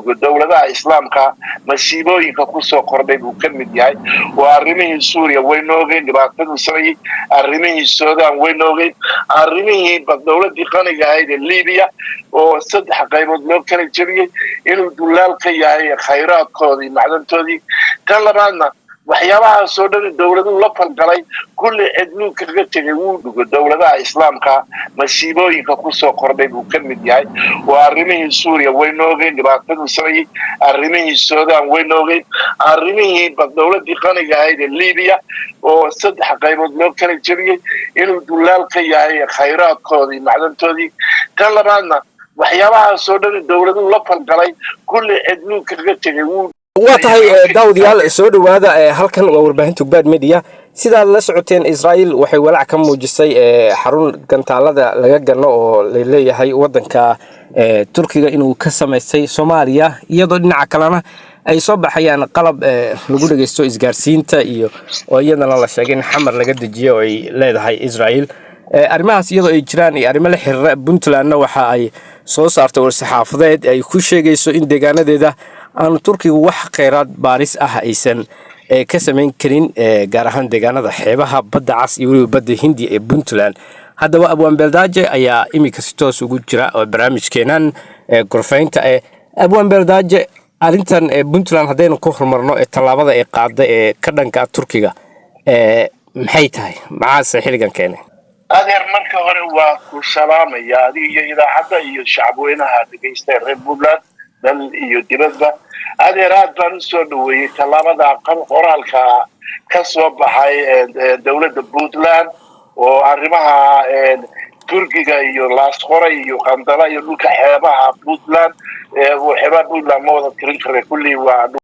dhugo dawladaha islaamka masiibooyinka ku soo kordhay buu ka mid yahay waa arrimihii Suuriya way noogeen dhibaatadu sameeyay arrimihii Suudaan way noogeen arrimihii dawladii qaniga ahayd ee Liibiya oo saddex qaybood loo kala jabiyay inuu dulaal ka yahay khayraadkoodii macdantoodii tan labaadna waxyaabaha soo dhan dawladuhu la falgalay kulli cidnu kaga tagay uu dhugo dawladaha islaamka masiibooyinka ku soo kordhay buu ka mid yahay waa arrimihii Suuriya way noogeen dhibaatadu sameeyay arrimihii Suudaan way noogeen arrimihii dawladii qaniga ahayd ee Liibiya oo saddex qaybood loo kala jabiyay inuu dulaal ka yahay khayraadkoodii macdantoodii tan labaadna waxyaabaha soo dhan dawladuhu la falgalay kulli cidnu kaga tagay واتهاي داود يال سود وهذا هالكن ووربهن تقبل ميديا سيدا لا سعودين إسرائيل وحي ولع كم موجسي حرون كانت على ذا لجنة اللي هي ودن ك تركيا إنه كسم السي سوماليا يضلنا عكلنا أي صبح يعني قلب نقول جيستو إسقارسين تا ويانا الله شاقين حمر لقد جيو لا هاي إسرائيل أرماس يضو إجراني أرمال حر بنتلنا وحاي صوصارت والسحافظات أي كل شيء جيستو إن دجانا ده أنا تركي وح خيرات باريس إيسن كسمين كرين جارهان دجانا حبها بدأ عص يقولوا بدأ هندي بنتلان هذا وأبو أمبلداجة أي إمي كستوس وجود جرا برامج كنان غرفين تا أبو أمبلداجة أرنتن بنتلان هذين كهر مرنو الطلبة قاعدة كردن كتركيا محيطها مع سحيل كانه هذا مركز هو كل سلام يا دي إذا حتى الشعبوين هذا بيستر ريبوبلاد دل يدرسها هذا راد بنسون ويتلامد عن قرالك كسب حي دولة بوتلان وعرمها تركيا يلاس خوري يقندلا يلوك حبها بوتلان وحبها بوتلان موضة كرنكر كله